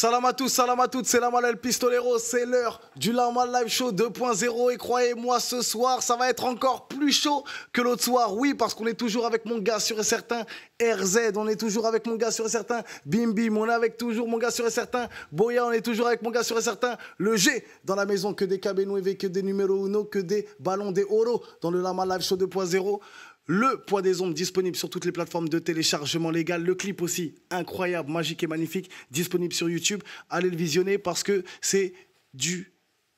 Salam à tous, salam à toutes, c'est Lamal El Pistolero, c'est l'heure du Lamal Live Show 2.0 et croyez-moi ce soir ça va être encore plus chaud que l'autre soir, oui parce qu'on est toujours avec mon gars sûr et certain RZ, on est toujours avec mon gars sûr et certain Bim Bim, on est avec toujours mon gars sûr et certain Boya, on est toujours avec mon gars sûr et certain le G dans la maison, que des KB9, que des numéros 1, que des ballons des oro dans le Lamal Live Show 2.0. Le Poids des Ombres disponible sur toutes les plateformes de téléchargement légal. Le clip aussi, incroyable, magique et magnifique, disponible sur YouTube. Allez le visionner parce que c'est du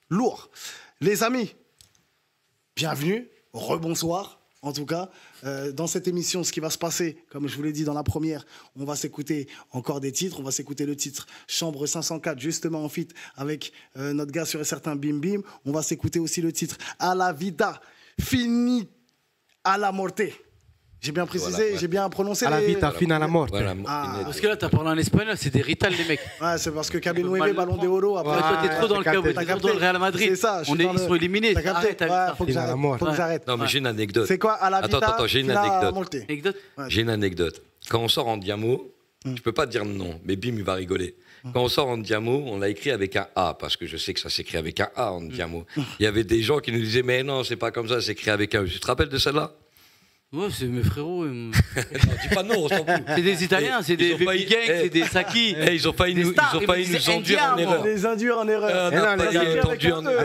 lourd. Les amis, bienvenue, rebonsoir. En tout cas, dans cette émission, ce qui va se passer, comme je vous l'ai dit dans la première, on va s'écouter encore des titres. On va s'écouter le titre Chambre 504, justement en feat avec notre gars sûr et certain Bim Bim. On va s'écouter aussi le titre A la Vida, Fini à la morte. J'ai bien précisé, voilà, ouais. J'ai bien prononcé. À la vita, fin à la morte. Voilà, parce que là, t'as parlé en espagnol, c'est des rital, les mecs. Ouais, c'est parce que KB9, ballon de oro. Après, toi, t'es trop dans le câble, t'es trop dans le Real Madrid. C'est ça, ils sont éliminés. T'as capté. Faut que j'arrête. Non, mais j'ai une anecdote. C'est quoi à la vita? Attends, j'ai une anecdote. J'ai une anecdote. Quand on sort en diamo, je peux pas te dire non, mais Bim, il va rigoler. Quand on sort en diamo, on l'a écrit avec un A, parce que je sais que ça s'écrit avec un A en diamo. Il y avait des gens qui nous disaient, mais non, c'est pas comme ça, c'est écrit avec un E. Tu te rappelles de celle-là? Ouais, c'est mes frérots. Non, dis pas non, on s'en fout. C'est des Italiens, c'est des baby gangs, c'est des Saki. Ils ont failli nous induire en erreur. Les induire en erreur.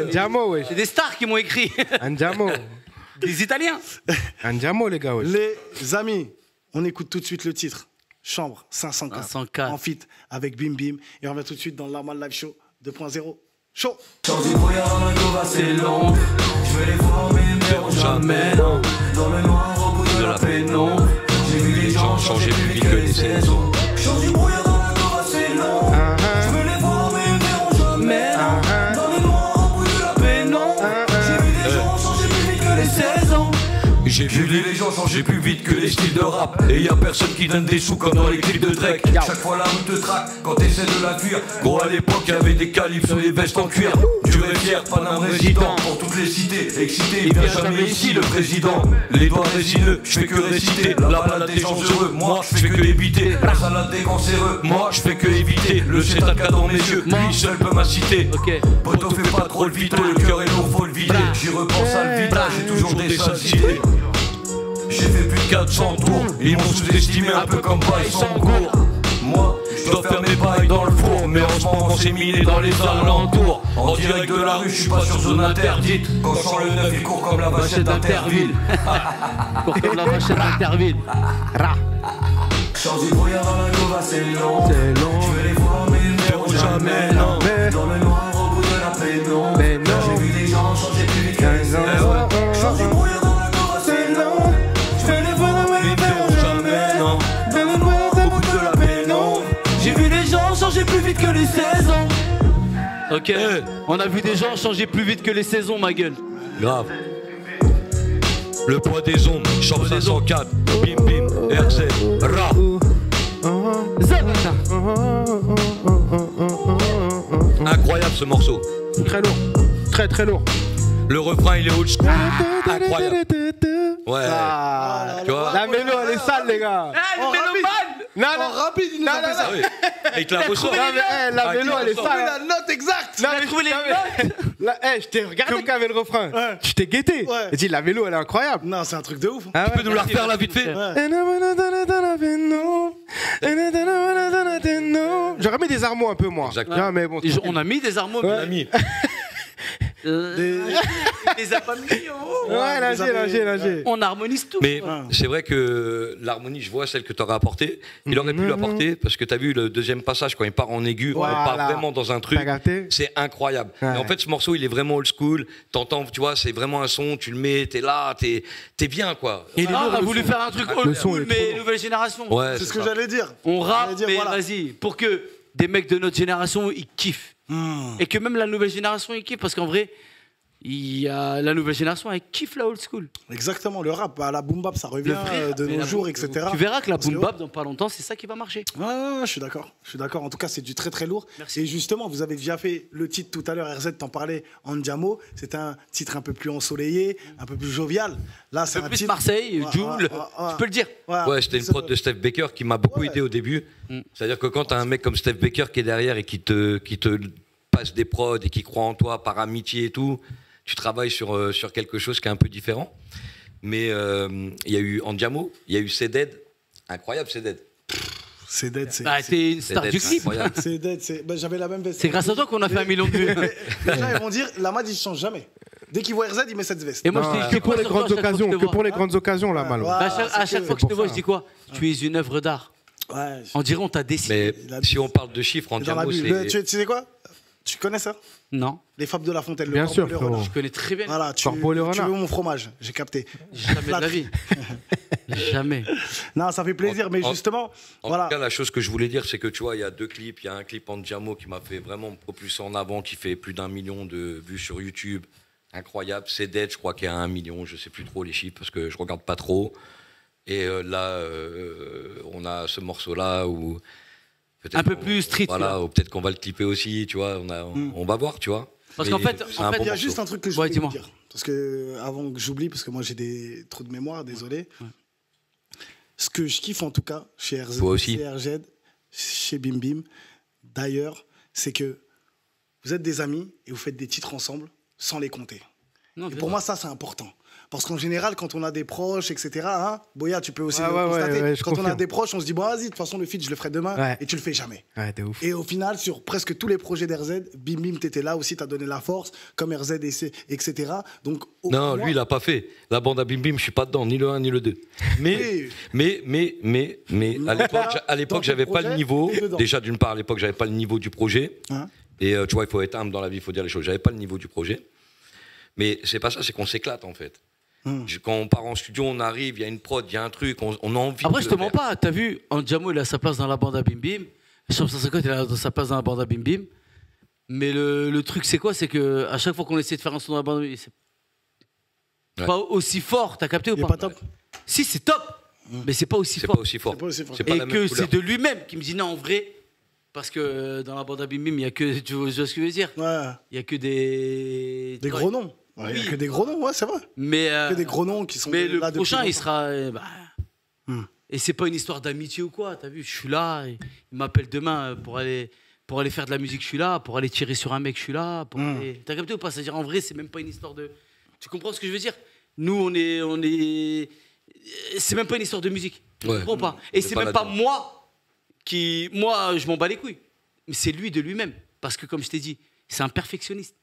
Andiamo, ouais. C'est des stars qui m'ont écrit. Andiamo. Des Italiens. Andiamo, les gars, ouais. Les amis, on écoute tout de suite le titre. Chambre 504 en feat avec Bim Bim. Et on revient tout de suite dans le Lamal Live Show 2.0. Chaud. Sans du brouillard, la go va c'est long. Je vais les voir mais ils ne verront jamais, non. Dans le noir au bout de la pénombre. J'ai vu les gens changer plus vite que les saisons. Sans du brouillard, la go va c'est long. Je veux les voir mais ils ne verront jamais, non. Dans le noir au bout de la pénombre. J'ai vu les gens changer plus vite que les saisons. J'ai vu les gens changer plus vite que les styles de rap. Et y a personne qui donne des sous comme dans les clips de Drake. Chaque fois la route te traque quand t'essaies de la fuir. Gros à l'époque y'avait des calibres sur les vestes en cuir. Dur et fier, Paname résident. Pour toutes les cités, excité, il vient jamais ici le président. Les doigts résineux, je fais que réciter. La balade des gens heureux, moi je fais que éviter. La salade des cancéreux, moi je fais que éviter. Le cétal qu'a dans mes yeux, lui seul peut m'inciter. Poto fais pas trop le vito, le cœur est lourd, faut le vider. J'y repense à le vide, j'ai toujours des sales idées. J'ai fait plus de 400 tours, ils m'ont sous-estimé un peu comme Bail Sangour. Moi, je dois faire mes bails dans le four, mais en ce moment on s'est miné dans les alentours. En direct de la rue, je suis pas sur zone interdite. Quand je sens le neuf, il court comme la vachette d'Interville. Court comme la vachette d'Interville. Sans du brouillard dans la gova, c'est long. Je vais les voir, mais ils ne verront jamais, non. Dans le noir au bout de la pénombre. J'ai vu des gens changer plus vite que les saisons. Sans du brouillard dans la gova, c'est long. Je vais les voir, mais ils ne verront jamais, non. Dans le noir au bout de la pénombre. J'ai vu les gens changer plus vite que les saisons. Ok, on a vu des gens changer plus vite que les saisons, ma gueule. Grave. Le Poids des Ombres, Chambre 504, Bim Bim, RZ, Ra. Incroyable ce morceau. Très lourd. Très très lourd. Le refrain il est old school. Incroyable. Ouais. Tu vois. La mélo elle est sale les gars. Le mélomane. Non, rapide, il nous a fait ça. Et il te la ressort. La mélo elle est sale. La note exacte. Non, mais trouvé les notes. Je t'ai regardé quand il y avait le refrain. Je t'ai guetté. J'ai dit la mélo elle est incroyable. Non, c'est un truc de ouf. Tu peux nous la refaire là vite fait? J'aurais mis des armeaux un peu moi. Exactement. Mais bon, On a mis des armeaux. On a mis. Les a pas mis. Ouais, lâché. On harmonise tout. Mais c'est vrai que l'harmonie, je vois celle que tu aurais apportée. Il aurait pu l'apporter parce que tu as vu le deuxième passage quand il part en aigu, on part vraiment dans un truc. C'est incroyable. Et en fait, ce morceau, il est vraiment old school. T'entends, tu vois, c'est vraiment un son, tu le mets, t'es là, t'es bien quoi. Et on a voulu faire un truc old school, mais nouvelle génération. Ouais, c'est ce que j'allais dire. On rappe, mais vas-y, pour que des mecs de notre génération, ils kiffent. Et que même la nouvelle génération, ils kiffent, parce qu'en vrai, Il y a la nouvelle génération, elle kiffe la old school. Exactement, le rap, la boom bap, ça revient de nos jours, etc. Tu verras que la boom bap, dans pas longtemps, c'est ça qui va marcher. Ouais, je suis d'accord. En tout cas, c'est du très très lourd. Merci. Et justement, vous avez déjà fait le titre tout à l'heure, RZ t'en parlait, Andiamo. C'est un titre un peu plus ensoleillé, un peu plus jovial. Là, c'est un plus titre... Marseille, Joule, tu peux le dire. Ouais, c'était une prod de Steph Baker qui m'a beaucoup aidé au début. C'est-à-dire que quand t'as un mec comme Steph Baker qui est derrière et qui te passe des prods et qui croit en toi par amitié et tout, tu travailles sur quelque chose qui est un peu différent. Mais il y a eu Andiamo, il y a eu Ceded. Incroyable, Ceded. Ceded, c'est... Bah, t'es une star du clip. Ceded, j'avais la même veste. C'est grâce à toi qu'on a fait 1 million de vues. Les gens, ils vont dire, Lamad, il ne change jamais. Dès qu'il voit RZ, il met cette veste. Et moi, je te dis que pour les grandes occasions, que pour les grandes occasions, là, Malo. À chaque fois que je te vois, je dis quoi? Tu es une œuvre d'art. Ouais. On dirait on t'a dessiné. Mais si on parle de chiffres, Andiamo, c'est... Tu sais quoi? Tu connais ça? Non. Les fables de La Fontaine. Bien sûr, frérot. Je connais très bien. Voilà, tu veux mon fromage, j'ai capté. Jamais de la vie. Jamais. Non, ça fait plaisir, mais justement, En tout cas, la chose que je voulais dire, c'est que tu vois, il y a 2 clips. Il y a un clip Andiamo qui m'a fait vraiment me propulser en avant, qui fait plus d'1 million de vues sur YouTube. Incroyable. Ceded, je crois qu'il y a 1 million, je sais plus trop les chiffres parce que je regarde pas trop. Et là, on a ce morceau-là où... Un peu plus street. Voilà, ou peut-être qu'on va le clipper aussi, tu vois. On va voir, tu vois. Parce qu'en fait, il y a juste un truc que je voulais dis-moi. dire. Parce que, avant que j'oublie, parce que moi j'ai des trous de mémoire, désolé. Ouais. Ce que je kiffe en tout cas chez RZ, CRZ, chez Bim Bim, d'ailleurs, c'est que vous êtes des amis et vous faites des titres ensemble sans les compter. Non, et pour moi, ça, c'est important. Parce qu'en général, quand on a des proches, etc., hein, Boya, tu peux aussi le constater. Quand on a des proches, on se dit, bon, vas-y, de toute façon, le feat, je le ferai demain, et tu le fais jamais. Ouais, t'es ouf. Et au final, sur presque tous les projets d'RZ, Bim Bim, t'étais là aussi, t'as donné la force, comme RZ, etc. Donc, non, lui, il a pas fait. La bande à Bim Bim, je suis pas dedans, ni le 1, ni le 2. Mais à l'époque, j'avais pas le niveau. Déjà, d'une part, à l'époque, j'avais pas le niveau du projet. Hein, et tu vois, il faut être humble dans la vie, il faut dire les choses. J'avais pas le niveau du projet. Mais c'est pas ça, c'est qu'on s'éclate, en fait. Quand on part en studio, on arrive, il y a une prod, il y a un truc, on a envie. Après, je te mens pas, t'as vu, Andiamo, il a sa place dans la bande à Bim Bim. Chambre 150, il a sa place dans la bande à Bim Bim. Mais le truc, c'est quoi? C'est qu'à chaque fois qu'on essaie de faire un son dans la bande à Bim Bim, c'est pas aussi fort, t'as capté ou pas? Il est pas top. Si, c'est top, mais c'est pas aussi fort. Pas aussi fort. Et que c'est de lui-même qui me dit non, en vrai. Parce que dans la bande à Bim Bim, il n'y a que. Tu vois ce que je veux dire? Ouais. Il n'y a que des. Des gros noms. Il n'y a que des gros noms, ouais, c'est vrai. Mais. Que des gros noms qui sont. Mais le prochain, il sera. Et c'est pas une histoire d'amitié ou quoi, t'as vu? Je suis là, il m'appelle demain pour aller faire de la musique, je suis là. Pour aller tirer sur un mec, je suis là. T'as capté ou pas? C'est-à-dire, en vrai, c'est même pas une histoire de. Tu comprends ce que je veux dire? Nous, on est. C'est même pas une histoire de musique. Tu comprends pas? Et c'est même pas moi qui. Moi, je m'en bats les couilles. Mais c'est lui de lui-même. Parce que, comme je t'ai dit, c'est un perfectionniste.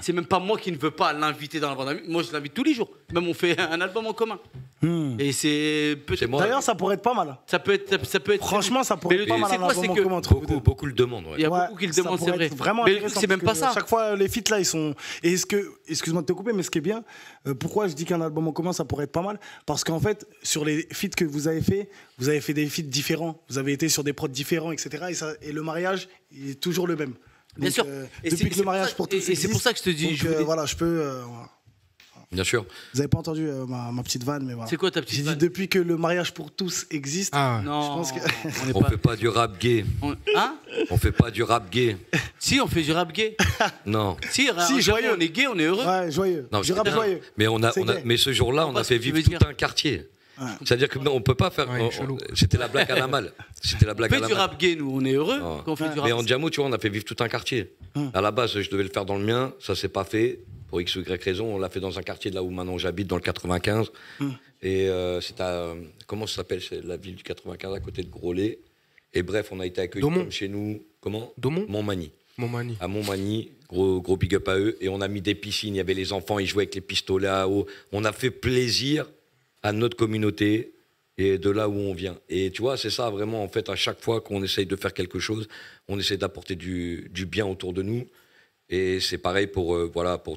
C'est même pas moi qui ne veux pas l'inviter dans la bande à Bim Bim. Moi, je l'invite tous les jours. Même on fait un album en commun. Et c'est peut-être. D'ailleurs, ça pourrait être pas mal. Ça peut être. Franchement, ça pourrait être pas mal. C'est quoi, c'est que beaucoup le demandent. Ouais. Il y a beaucoup qui le demandent, c'est vrai. Vraiment mais c'est même pas ça. À chaque fois, les feats là, ils sont. Et excuse-moi de te couper, mais ce qui est bien, pourquoi je dis qu'un album en commun, ça pourrait être pas mal? Parce qu'en fait, sur les feats que vous avez fait des feats différents. Vous avez été sur des prods différents, etc. Et le mariage, il est toujours le même. Bien sûr. Depuis que le mariage pour tous existe. Et c'est pour ça que je te dis. Voilà, je peux. Bien sûr. Vous n'avez pas entendu ma petite vanne, mais voilà. C'est quoi ta petite vanne? J'ai dit depuis que le mariage pour tous existe. Non. Je pense que... on fait pas du rap gay. On fait pas du rap gay. Si, on fait du rap gay. Non. Si, joyeux. On est gay, on est heureux. Ouais, joyeux. Non, du rap joyeux. Mais ce jour-là, on a fait vivre tout un quartier. C'est-à-dire qu'on peut pas faire. C'était la blague à la malle. C'était la blague à la malle. On fait du rap gay, nous, on est heureux. Quand on fait du rap. Mais en Andiamo, tu vois, on a fait vivre tout un quartier. À la base, je devais le faire dans le mien, ça s'est pas fait. Pour X ou Y raison, on l'a fait dans un quartier de là où maintenant j'habite, dans le 95. Et c'est à. Comment ça s'appelle? C'est la ville du 95, à côté de Groslay. Et bref, on a été accueillis comme chez nous. Comment? Montmagny. À Montmagny, gros big up à eux. Et on a mis des piscines, il y avait les enfants, ils jouaient avec les pistolets à eau. On a fait plaisir à notre communauté et de là où on vient. Et tu vois, c'est ça vraiment, en fait, à chaque fois qu'on essaye de faire quelque chose, on essaie d'apporter du bien autour de nous. Et c'est pareil pour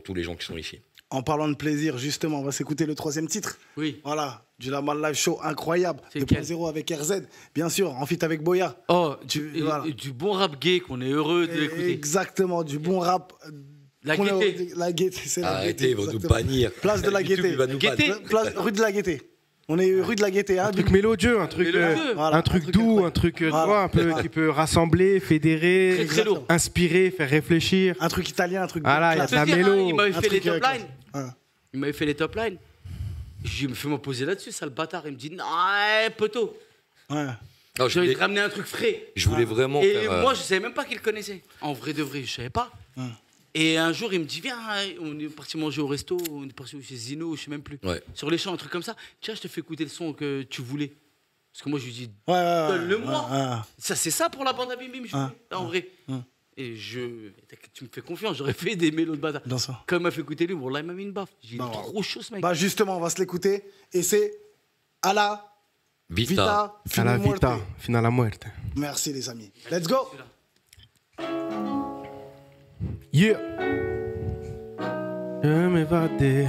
tous les gens qui sont ici. En parlant de plaisir, justement, on va s'écouter le 3e titre. Oui. Voilà, du Lamad Live Show incroyable. 2.0 avec RZ, bien sûr, en feat avec Boya. Oh, du bon rap gay qu'on est heureux d'écouter. Exactement, du bon rap La Gaîté. La Gaîté, c'est la Gaîté. Arrêtez, ils vont nous bannir. Place de la Gaîté. YouTube, il va nous bannir. Rue de la Gaîté. On est rue de la Gaîté. Hein, un truc mélodieux, un truc, voilà, un truc doux, un truc un peu, qui peut rassembler, fédérer, Très, très lourd. Inspirer, faire réfléchir. Un truc italien, un truc. Voilà, il y a de la mélo. Il m'avait fait les top classe. lines. Ouais. Il m'avait fait les top lines. Je me fais me poser là-dessus, ça le bâtard. Il me dit, non, poteau. Ouais. Non, J'ai envie de ramener un truc frais. je voulais vraiment Et faire. moi, je savais même pas qu'il le connaissait. En vrai de vrai, je savais pas. Et un jour, il me dit, viens, on est parti manger au resto, on est parti chez Zino, je sais même plus. Ouais. Sur les champs, un truc comme ça. Tiens, je te fais écouter le son que tu voulais. Parce que moi, je lui dis, Ouais, donne-le-moi. ouais. Ça, c'est ça pour la bande à Bim Bim, je voulais, en vrai. Et tu me fais confiance, j'aurais fait des mélos de bâtard. Bien sûr. Quand il m'a fait écouter lui, Wallah, il m'a mis une baffe. J'ai dit, Bah, trop chaud ce mec. Bah justement, on va se l'écouter. Et c'est à la Vita. À la Fine vita, Muerte. fina la muerte. Merci les amis. Let's go. Yeah. Je veux m'évader.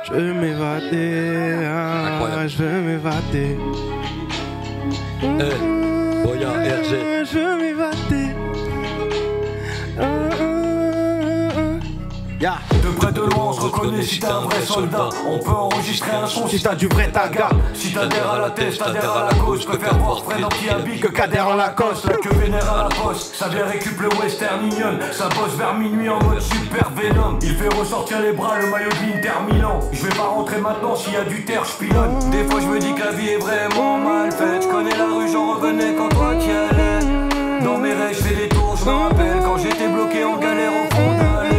Je veux m'évader. Ah, Incroyable. je veux m'évader. Boya, RG. Je veux m'évader. Yeah. De près de loin on se reconnaît si t'es un vrai soldat. On peut enregistrer un son si t'as du vrai taga. Si t'adhères à la tête, t'adhères à la cause. Préfère voir Fred en petit habit que Kader en Lacoste. La queue vénère à la poste, ça vient récup le Western Union. Ça bosse vers minuit en mode super Venom. Il fait ressortir les bras, le maillot de l'Inter Milan. Je vais pas rentrer maintenant s'il y a du terre, j'pilonne. Des fois je me dis que la vie est vraiment mal faite. Je connais la rue, j'en revenais quand toi t'y allais. Dans mes rêves, je fais des tours, je me rappelle quand j'étais bloqué en galère au fond d'allée.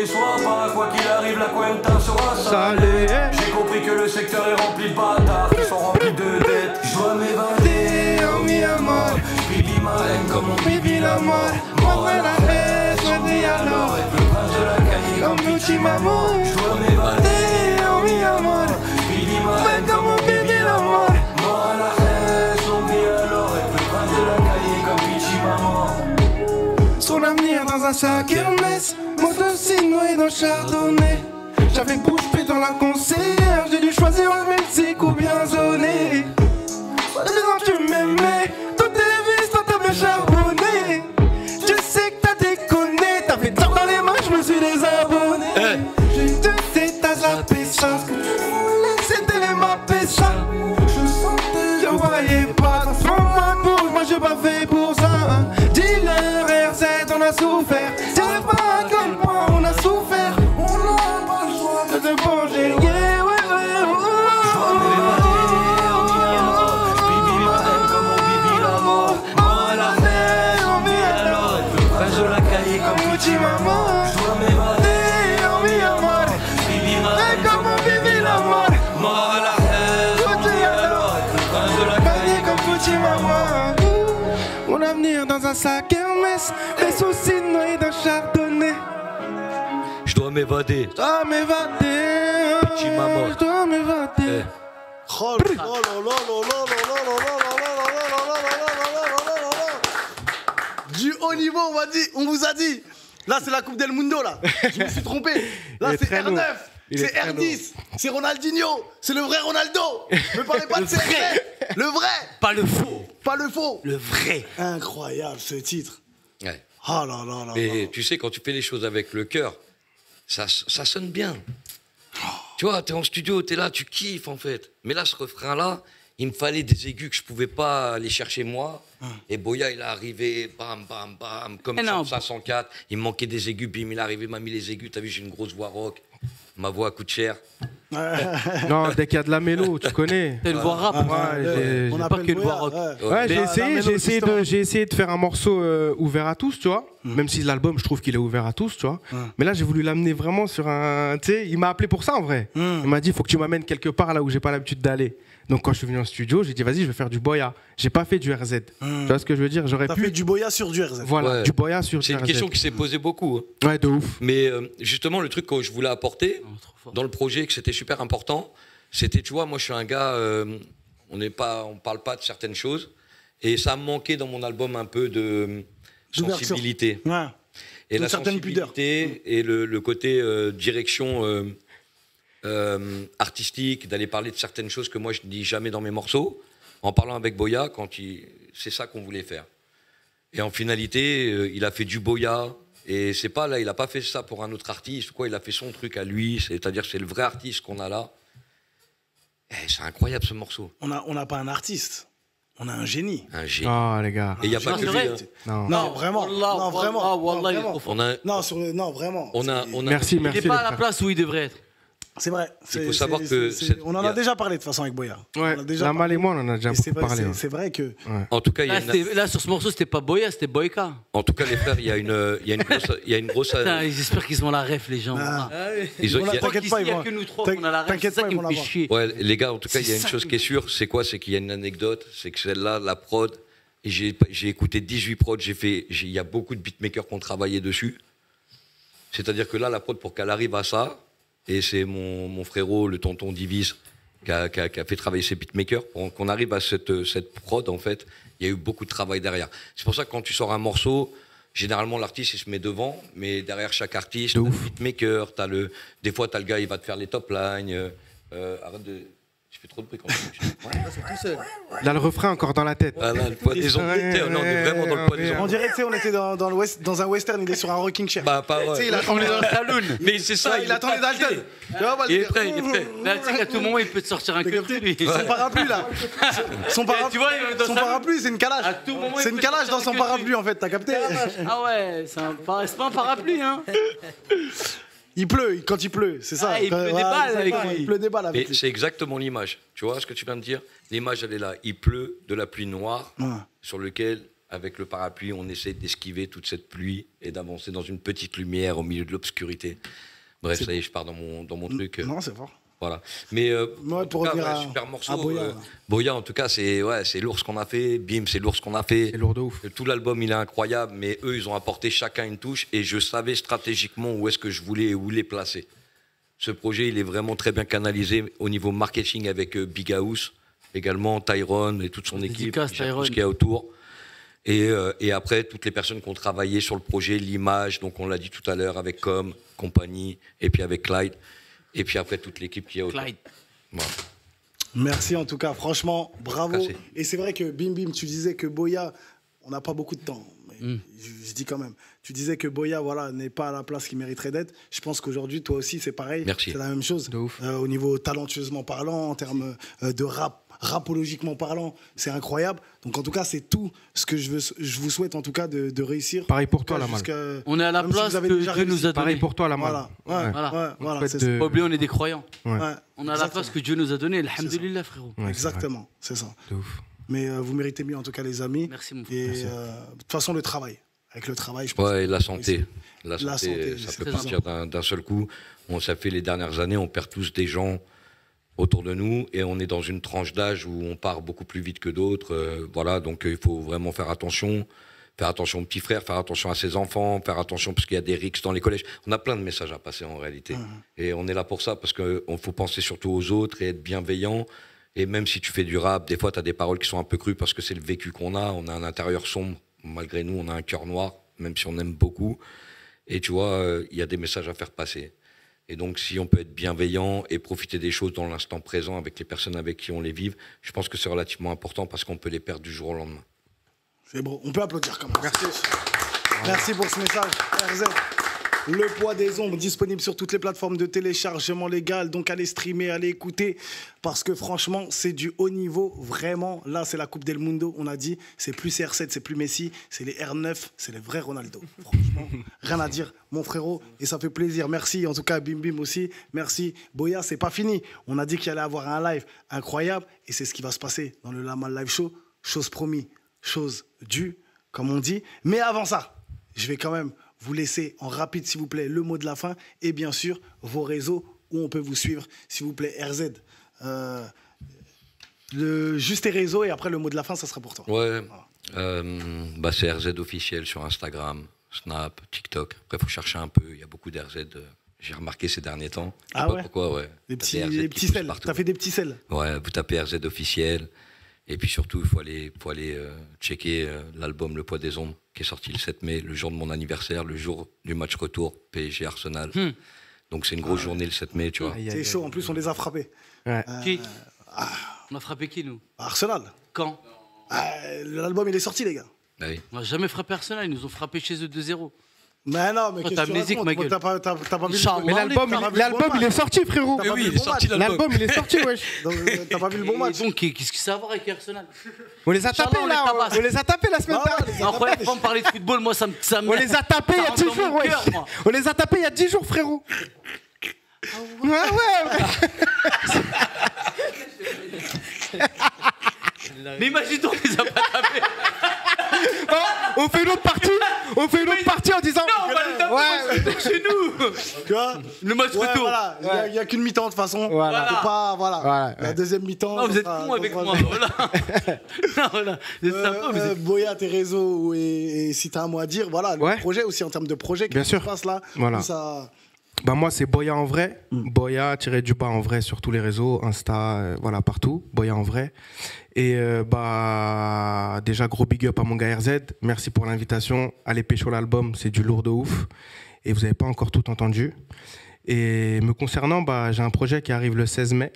Soit pas, quoi qu'il arrive, la cuenta sera salée. J'ai compris que le secteur est rempli de bâtards qui sont remplis de dettes. Je dois m'évader, oh mi amor. J'pille ma haine comme mon bibi la mort. Moi la haine, je dis alors. Le prince de la caille comme petit maman. Je dois m'évader, oh mi amor. J'pille ma haine comme mon bibi la mort. Moi la haine, je dis alors. Le prince de la caille comme petit maman. Son avenir dans un sac Hermès, motocine noyé dans le chardonnay. J'avais bouche bée dans la concert, j'ai dû choisir un Mexique ou bien zoné. Soi-disant tu m'aimais, toutes tes vies, toi t'as bien charbonné. Je sais que t'as déconné, t'as fait tort dans les mains, je me suis désabonné. J'ai de tes tas zappé ça, ce que tu voulais c'était les mappés ça. Je sentais, je voyais pas, transforme-moi pour moi j'ai pas fait pour ça. Dealer, RZ, on a souffert. Dirais pas à quel point on a souffert. On n'a pas le choix de te venger. Yeah, ouais, ouais, oh, oh, oh, Bibi ma haine comme mon bibi la mort. Moi la haine, on vit alors. Le prince de la caille comme petit maman. Je dois m'évader, on vit à mort. Bibi ma haine comme mon bibi la mort. Moi la haine, on vit alors. Le prince de la caille comme petit maman. mon avenir dans un sac Hermès, les soucis noyés d'un chardonnay. Je dois m'évader. Je dois m'évader. Petit maman. Je dois m'évader. Oh là là là là là là là là là. Du haut niveau, on vous a dit. Là, c'est la Coupe del Mundo, là. Je me suis trompé. Là, c'est R9, c'est R10, c'est Ronaldinho, c'est le vrai Ronaldo. Ne parlez pas de CR7. Le vrai. Pas le faux. Pas le faux. Le vrai. Incroyable, ce titre. Ouais. Oh là là là. Mais tu sais, quand tu fais les choses avec le cœur, ça sonne bien. Tu vois, t'es en studio, t'es là, tu kiffes en fait. Mais là, ce refrain-là, il me fallait des aigus que je pouvais pas aller chercher moi. Et Boya, il est arrivé, bam, bam, bam, comme sur 504. Il me manquait des aigus, bim, il est arrivé, m'a mis les aigus. T'as vu, j'ai une grosse voix rock. Ma voix coûte cher. Non, dès qu'il y a de la mélo, tu connais. T'as une voix rap. Ouais, On pas appelle que le Boya, voix rock. Ouais, La mélo j'ai essayé de faire un morceau ouvert à tous, tu vois. Même si l'album, je trouve qu'il est ouvert à tous, tu vois. Mais là, j'ai voulu l'amener vraiment sur un... Tu sais, il m'a appelé pour ça, en vrai. Il m'a dit, il faut que tu m'amènes quelque part là où j'ai pas l'habitude d'aller. Donc, quand je suis venu en studio, j'ai dit, vas-y, je vais faire du Boya. J'ai pas fait du RZ. Tu vois ce que je veux dire? J'aurais T'as pu... fait du Boya sur du RZ. Voilà, Ouais. du Boya sur du C'est une RZ. question qui s'est posée beaucoup. Ouais, de ouf. Mais justement, le truc que je voulais apporter dans le projet, que c'était super important, c'était, tu vois, moi je suis un gars, on parle pas de certaines choses, et ça me manquait dans mon album un peu de sensibilité. Ouais. Et la certaine pudeur. sensibilité et le côté direction artistique, d'aller parler de certaines choses que moi je ne dis jamais dans mes morceaux, en parlant avec Boya, c'est ça qu'on voulait faire. Et en finalité, il a fait du Boya, Et c'est pas là, il a pas fait ça pour un autre artiste, quoi. Il a fait son truc à lui. C'est-à-dire que c'est le vrai artiste qu'on a là. Et c'est incroyable ce morceau. On n'a pas un artiste. On a un génie. Un génie. Oh, les gars. Et il n'y a pas que lui. Hein. Non, vraiment. Non, vraiment. Wallah, il est vraiment. trop fort. Non, vraiment. Merci, Il merci. n'est pas à la place où il devrait être. C'est vrai. Il faut savoir que on en a déjà parlé de toute façon avec Boya. Ouais, Lamal et moi, on en a déjà beaucoup parlé. C'est vrai que. En tout cas, il y a Là, sur ce morceau, c'était pas Boya, c'était Boyka. En tout cas, les frères, il y a une grosse. J'espère qu'ils ont la ref, les gens. T'inquiète pas, il n'y a que nous trois qu'on a la ref. T'inquiète pas, ils vont l'avoir. Ouais, les gars, en tout cas, il y a une chose qui est sûre, c'est quoi? C'est qu'il y a une anecdote, c'est que celle-là, la prod, et j'ai écouté 18 prods, il y a beaucoup de beatmakers qui ont travaillé dessus. C'est-à-dire que là, la prod, pour qu'elle arrive à ça, et c'est mon frérot, le tonton Divis, qui a fait travailler ses beatmakers, pour qu'on arrive à cette prod, en fait, il y a eu beaucoup de travail derrière. C'est pour ça que quand tu sors un morceau, généralement, l'artiste, il se met devant, mais derrière chaque artiste, t'as le beatmaker, des fois, t'as le gars, il va te faire les top lines. Arrête de... Je fais trop de bruit quand je Il a le refrain encore dans la tête. Voilà, le poids des ondes. On est vraiment dans le poids des ondes. On dirait, tu sais, on était dans un western, il est sur un rocking chair. Bah, pas vrai. On est dans le saloon. Mais c'est ça, il attend les Dalton. Il est prêt, il est prêt. Là, tu sais qu'à tout moment, il peut te sortir un cœur. Son parapluie, là. Son parapluie, c'est une calage. C'est une calage dans son parapluie, en fait, t'as capté? Ah ouais, c'est pas un parapluie, hein. Il pleut, quand il pleut, c'est ça. Il pleut des balles avec lui. Il pleut des balles avec Et lui. c'est exactement l'image. Tu vois ce que tu viens de dire? L'image, elle est là. Il pleut de la pluie noire sur lequel, avec le parapluie, on essaie d'esquiver toute cette pluie et d'avancer dans une petite lumière au milieu de l'obscurité. Bref, ça y est, je pars dans mon truc. Non, c'est fort. Voilà. Mais pour revenir à super morceau. à Boya. Boya, en tout cas, c'est lourd ce qu'on a fait. Bim, c'est lourd ce qu'on a fait. C'est lourd de ouf. Tout l'album, il est incroyable, mais eux, ils ont apporté chacun une touche et je savais stratégiquement où est-ce que je voulais et où les placer. Ce projet, il est vraiment très bien canalisé au niveau marketing avec Big House, également Tyrone et toute son équipe, tout ce qu'il y a autour. Et après, toutes les personnes qui ont travaillé sur le projet, l'image, donc on l'a dit tout à l'heure, avec Com, compagnie, et puis avec Clyde. Et puis après, toute l'équipe qui est autour. Clyde. Voilà. Merci en tout cas, franchement, bravo. Merci. Et c'est vrai que Bim Bim, tu disais que Boya, on n'a pas beaucoup de temps, mais je dis quand même, tu disais que Boya, voilà, n'est pas à la place qu'il mériterait d'être. Je pense qu'aujourd'hui, toi aussi, c'est pareil. Merci. C'est la même chose. De ouf. Au niveau talentueusement parlant, en termes de rapologiquement parlant, c'est incroyable. Donc en tout cas, c'est tout ce que je vous souhaite en tout cas de réussir. Pareil pour toi, Lamal. On est à la place que Dieu nous a donné. Pareil pour toi, Lamal. Voilà, c'est Faut pas oublier, on est des croyants. Ouais. On est à la place que Dieu nous a donnée. Alhamdulillah, frérot. Ouais, exactement, c'est ça. De ouf. Mais vous méritez mieux en tout cas, les amis. Merci, mon frère. Et de toute façon, le travail. Avec le travail, je pense. Ouais, et la santé. La santé, ça c'est peut très partir d'un seul coup. Ça fait les dernières années, on perd tous des gens autour de nous et on est dans une tranche d'âge où on part beaucoup plus vite que d'autres. Voilà, donc il faut vraiment faire attention. Faire attention aux petits frères, faire attention à ses enfants, faire attention parce qu'il y a des rixes dans les collèges. On a plein de messages à passer en réalité. Et on est là pour ça parce qu'il faut penser surtout aux autres et être bienveillant. Et même si tu fais du rap, des fois tu as des paroles qui sont un peu crues parce que c'est le vécu qu'on a. On a un intérieur sombre. Malgré nous, on a un cœur noir, même si on aime beaucoup. Et tu vois, il y a des messages à faire passer. Et donc, si on peut être bienveillant et profiter des choses dans l'instant présent avec les personnes avec qui on les vive, je pense que c'est relativement important parce qu'on peut les perdre du jour au lendemain. C'est bon, on peut applaudir quand même. Merci. Merci pour ce message, RZ. Le poids des ombres, disponible sur toutes les plateformes de téléchargement légal. Donc allez streamer, allez écouter, parce que franchement, c'est du haut niveau. Vraiment, là, c'est la Coupe del Mundo. On a dit, c'est plus R7, c'est plus Messi, c'est les R9, c'est les vrais Ronaldo. Franchement, rien à dire, mon frérot. Et ça fait plaisir. Merci, en tout cas, Bim Bim aussi. Merci. Boya, c'est pas fini. On a dit qu'il allait avoir un live incroyable. Et c'est ce qui va se passer dans le Lamal Live Show. Chose promis, chose due, comme on dit. Mais avant ça, je vais quand même vous laisser en rapide, s'il vous plaît, le mot de la fin et bien sûr, vos réseaux où on peut vous suivre, s'il vous plaît, RZ. Juste tes réseaux et après, le mot de la fin, ça sera pour toi. Ouais, voilà. C'est RZ officiel sur Instagram, Snap, TikTok. Après, il faut chercher un peu, il y a beaucoup d'RZ. J'ai remarqué ces derniers temps. Je sais pas pourquoi, ouais. Les petits selles, t'as fait des petits selles. Ouais, vous tapez RZ officiel. Et puis surtout, il faut aller checker l'album Le Poids des Ombres, qui est sorti le 7 mai, le jour de mon anniversaire, le jour du match retour PSG Arsenal. Donc c'est une grosse journée le 7 mai, tu vois. C'est chaud, en plus on les a frappés. Ouais. Qui On a frappé qui, nous? Arsenal. Quand? L'album il est sorti, les gars. Bah oui. On n'a jamais frappé Arsenal, ils nous ont frappé chez eux 2-0. Mais non, mais qu'est-ce que tu amnésique, racontes? ma gueule. T'as pas vu Charles, le Mais l'album, il est sorti, frérot. T'as pas oui, vu il le est bon sorti, match. L'album, il est sorti, wesh. Donc, t'as pas vu le bon match. Donc, qu'est-ce que ça a à voir avec Arsenal? On les a tapés, Inch'Allah, on là. les tabasse. On les a tapés la semaine Ah ouais, dernière. Incroyable, pas me parler de football, moi ça me. On les a tapés il y a 10 jours, ouais. wesh. On les a tapés il y a 10 jours, frérot. Ouais, ouais. Mais imagine-toi, on les a pas tapés. On fait une autre partie en disant. Non, on va les taper, Ouais. chez nous. Tu vois? Le match Ouais, retour. voilà. Il n'y a qu'une mi-temps de toute façon. Voilà. Faut pas, voilà. Voilà, La ouais. deuxième mi-temps. Ah, vous êtes cons avec moi. Voilà. Non, voilà. C'est sympa, vous êtes. Boya, tes réseaux et si t'as un mot à dire, voilà, Ouais. le projet aussi en termes de projet, Bien qu'est-ce qui sûr. se passe là? Voilà. Tout ça... Bah moi c'est Boya en vrai, Boya-du-bas en vrai sur tous les réseaux, Insta, voilà partout, Boya en vrai. Et bah déjà gros big up à mon gars RZ, merci pour l'invitation, allez pécho l'album, c'est du lourd de ouf et vous n'avez pas encore tout entendu. Et me concernant, bah j'ai un projet qui arrive le 16 mai,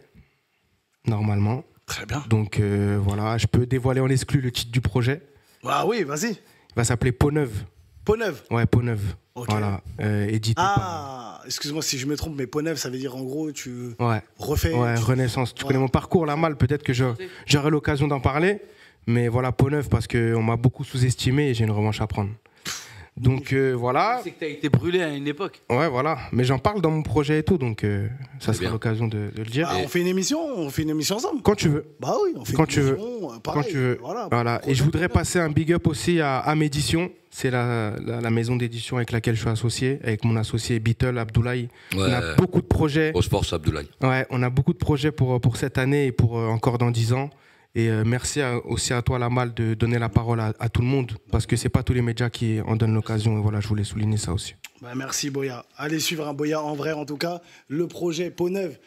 normalement. Très bien. Donc voilà, je peux dévoiler en exclu le titre du projet. Ah oui, vas-y. Il va s'appeler Peau Neuve. Peau neuve. Ouais, Peau Neuve. Ok. Voilà, édité par... Ah, excuse-moi si je me trompe, mais peau neuve, ça veut dire en gros, tu Ouais. refais. Ouais, Renaissance. Tu connais mon parcours là mal, peut-être que j'aurai l'occasion d'en parler. Mais voilà, Peau Neuve, parce qu'on m'a beaucoup sous-estimé et j'ai une revanche à prendre. Donc voilà. C'est que t'as été brûlé à une époque. Ouais, voilà. Mais j'en parle dans mon projet et tout, donc ça sera bien. l'occasion de le dire. Ah, on fait une émission ensemble. Quand tu veux. Bah oui, on fait Quand une tu veux. émission, pareil, Quand tu veux. Voilà. Et je voudrais passer un big up aussi à Amédition. C'est la maison d'édition avec laquelle je suis associé, avec mon associé Beatle, Abdoulaye. On a beaucoup de projets. Au sport, c'est Abdoulaye. Ouais, on a beaucoup de projets pour cette année et pour encore dans 10 ans. Et merci aussi à toi, Lamal, de donner la parole à tout le monde, parce que c'est pas tous les médias qui en donnent l'occasion. Et voilà, je voulais souligner ça aussi. Bah, merci Boya. Allez suivre un Boya en vrai en tout cas. Le projet Peau Neuve,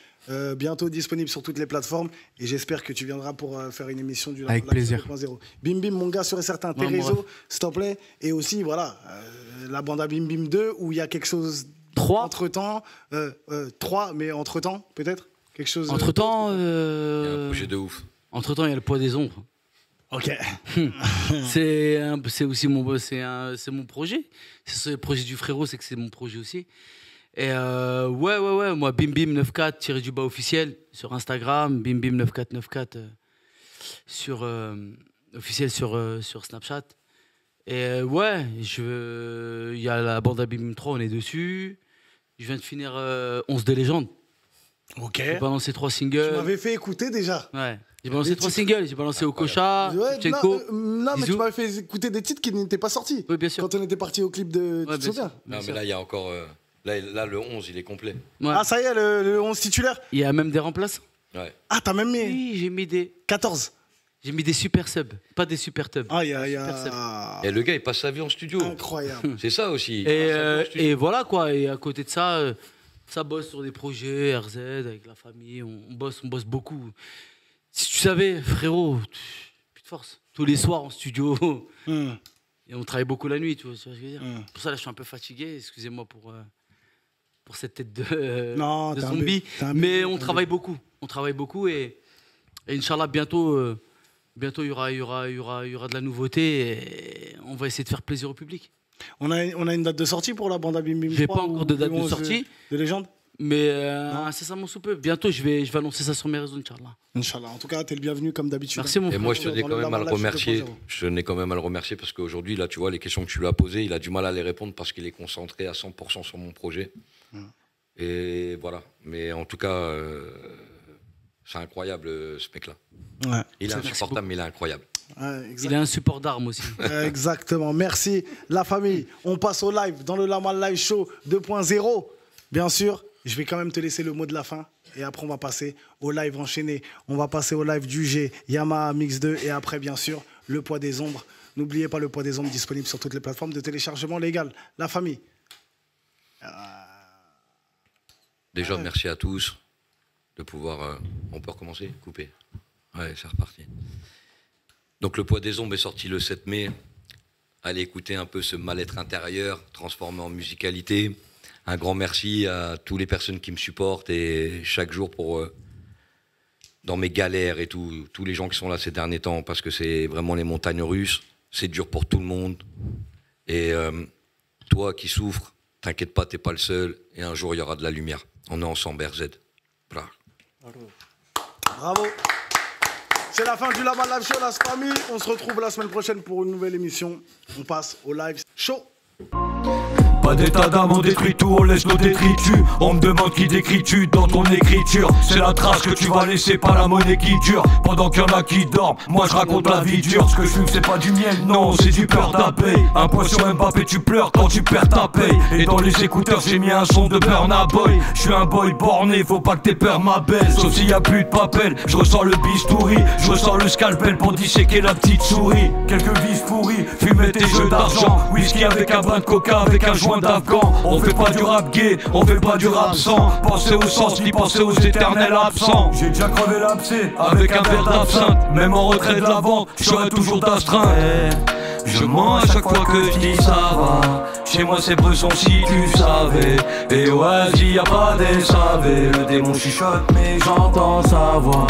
bientôt disponible sur toutes les plateformes. Et j'espère que tu viendras pour faire une émission du Avec plaisir. 2.0. Bim Bim, mon gars, sur et certain, tes Ouais, mon réseaux, s'il te plaît. Et aussi, voilà, la bande à Bim Bim 2, où il y a quelque chose 3. entre-temps. 3, mais entre-temps, peut-être quelque chose. Entre-temps, Il y a un projet de ouf. entre-temps, il y a le poids des ombres. Ok. C'est aussi c'est mon projet. C'est le projet du frérot, c'est que c'est mon projet aussi. Et ouais, moi Bim Bim 94 tiré du bas officiel sur Instagram, Bim Bim 9494 sur officiel sur Snapchat. Et ouais, il y a la bande à Bim Bim 3, on est dessus. Je viens de finir 11 de légende. Ok. J'ai balancé 3 Tu singles. m'avais fait écouter déjà. Ouais. J'ai balancé Les 3 titres. singles, j'ai balancé Okocha, Ouais, Shevchenko. non, mais Zizou. tu m'avais fait écouter des titres qui n'étaient pas sortis. Oui, bien sûr. Quand on était parti au clip de. Ouais, tu te bien souviens? sûr, bien Non, mais sûr. là, il y a encore. Là, le 11, il est complet. Ouais. Ah, ça y est, le 11 titulaire. Il y a même des remplaçants. Ouais. Ah, t'as même mis Oui, j'ai mis des 14. super subs, pas des super tubs. Ah, il y Super a. Et le gars, il passe sa vie en studio. Incroyable. C'est ça aussi. Il Et, passe sa vie en studio. et voilà quoi, et à côté de ça, ça bosse sur des projets, RZ, avec la famille, on bosse beaucoup. Si tu savais, frérot, plus de force. Tous les soirs en studio, Hmm. et on travaille beaucoup la nuit, tu vois ce que je veux dire. Mm. Pour ça, là, je suis un peu fatigué, excusez-moi pour cette tête de, Non, de t'es un zombie. bébé, t'es un Mais bébé, on t'es un travaille beaucoup, et Inch'Allah, bientôt, il y aura de la nouveauté, et on va essayer de faire plaisir au public. On a une date de sortie pour la bande à Bim Bim. J'ai 3 pas encore ou de date le de 11 sortie. De légende. Mais incessamment sous peu. Bientôt, je vais annoncer ça sur mes réseaux, Inch'Allah. Inch'Allah. En tout cas, t'es le bienvenu comme d'habitude. Merci, mon Et frère. moi, je tenais Dans quand le même à le Lamal Live remercier. 2.0. Je tenais quand même à le remercier parce qu'aujourd'hui, là, tu vois, les questions que tu lui as posées, il a du mal à les répondre parce qu'il est concentré à 100% sur mon projet. Et voilà. Mais en tout cas, c'est incroyable, ce mec-là. Ouais. Il est Merci insupportable, beaucoup. mais il est incroyable. Ouais, Il a un support d'armes aussi. Exactement. Merci, la famille. On passe au live dans le Lamal Live Show 2.0. Bien sûr, je vais quand même te laisser le mot de la fin. Et après, on va passer au live enchaîné. On va passer au live du G, Yamaha Mix 2. Et après, bien sûr, le poids des ombres. N'oubliez pas le poids des ombres disponible sur toutes les plateformes de téléchargement légal. La famille. Déjà, merci à tous de pouvoir... on peut recommencer? Couper. Ouais, c'est reparti. Donc, Le Poids des Ombres est sorti le 7 mai. Allez écouter un peu ce mal-être intérieur transformé en musicalité. Un grand merci à toutes les personnes qui me supportent et chaque jour pour... dans mes galères et tout, tous les gens qui sont là ces derniers temps, parce que c'est vraiment les montagnes russes. C'est dur pour tout le monde. Et toi qui souffres, t'inquiète pas, t'es pas le seul. Et un jour, il y aura de la lumière. On est ensemble, RZ. Bra. Bravo. C'est la fin du Lama Live Show, la famille. On se retrouve la semaine prochaine pour une nouvelle émission. On passe au live show. Pas d'état d'âme, on détruit tout, on laisse nos détritus. On me demande qui décris-tu dans ton écriture. C'est la trace que tu vas laisser, pas la monnaie qui dure. Pendant qu'il y en a qui dorment, moi je raconte la vie dure. Ce que je fume c'est pas du miel, non c'est du beurre d'apé. Un point sur Mbappé, tu pleures quand tu perds ta paye. Et dans les écouteurs j'ai mis un son de Burna Boy. Je suis un boy borné, faut pas que t'aies peur ma belle. Sauf s'il y a plus de papel, je ressens le bistouri. Je ressens le scalpel pour disséquer la petite souris. Quelques vis pourris, fumette et jeux d'argent. Whisky avec un brin de coca, avec un joint d'Afghan. On fait pas du rap gay, on fait pas du rap sans penser au sens, ni penser aux éternels absents. J'ai déjà crevé l'abcès avec un verre d'absinthe. Même en retrait de la vente, j'aurai toujours d'astreinte. Je mens à chaque fois que je dis ça va. Chez moi c'est Bresson si tu savais. Et vas-y y'a pas des savés. Le démon chuchote mais j'entends sa voix.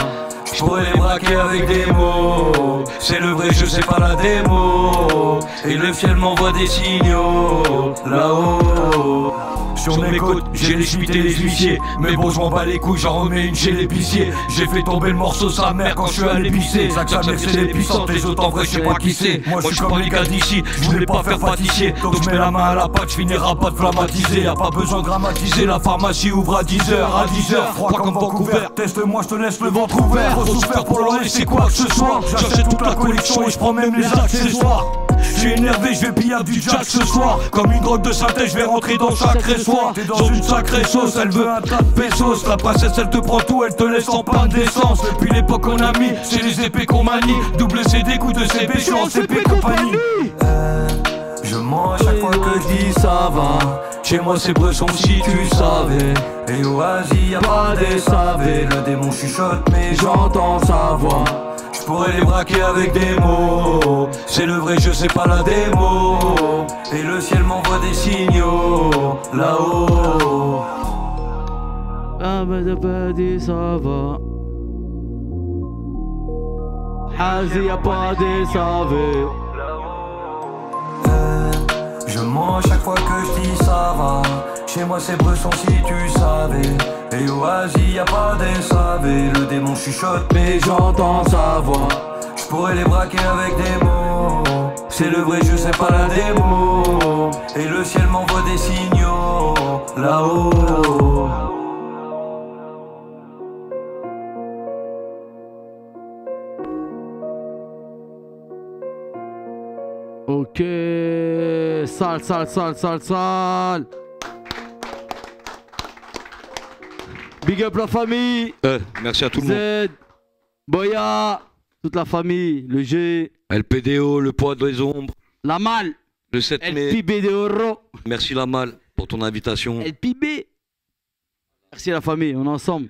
Je pourrais les braquer avec des mots. C'est le vrai jeu, c'est pas la démo. Et le ciel m'envoie des signaux là-haut. Sur mes côtes, j'ai les schmitts et les huissiers. Mais bon, je m'en bats les couilles, j'en remets une chez l'épicier. J'ai fait tomber le morceau sa mère quand je suis allé pisser. Sa mère c'est l'épicente, les autres en vrai je sais pas qui c'est. Moi je suis comme les gars d'ici, je voulais pas faire pâtissier. Donc je mets la main à la pâte, je finirai pas de flammatiser. Y'a pas besoin de dramatiser, la pharmacie ouvre à 10h. À 10h, froid comme Vancouver. Teste-moi, je te laisse le ventre ouvert. Trop souffert pour l'oreille, c'est quoi que ce soit. J'achète toute la collection et je prends même les accessoires. Je suis énervé, je vais piller du jack ce soir. Comme une drogue de synthèse, je vais rentrer dans chaque soir. T'es dans une sacrée sauce, elle veut un tas de pesos. La princesse elle te prend tout, elle te laisse en panne d'essence. Depuis l'époque on a mis, c'est les épées qu'on manie. Double CD, coup de CB, je suis en CP compagnie. Je mens à chaque fois que je dis ça va. Chez moi c'est Bresson si tu savais. Et vas-y y'a pas des savés. Le démon chuchote mais j'entends sa voix. Je pourrais les braquer avec des mots. C'est le vrai jeu, c'est pas la démo. Et le ciel m'envoie des signaux là-haut. Ah bah t'as pas dit ça va. Hazi y'a pas des savés. Je mens à chaque fois que je dis ça va. Chez moi c'est Bresson si tu savais. Et vas-y y'a pas des savés. Le démon chuchote mais j'entends sa voix. Je pourrais les braquer avec des mots. C'est le vrai jeu, c'est pas la démo. Et le ciel m'envoie des signaux là-haut. Ok, sale. Big up la famille. Merci à tout le monde. Z, Boya, toute la famille, le G. LPDO, le poids des ombres. La Malle. Le 7 mai. LPB de Oro. Merci la Malle pour ton invitation. LPB. Merci la famille, on est ensemble.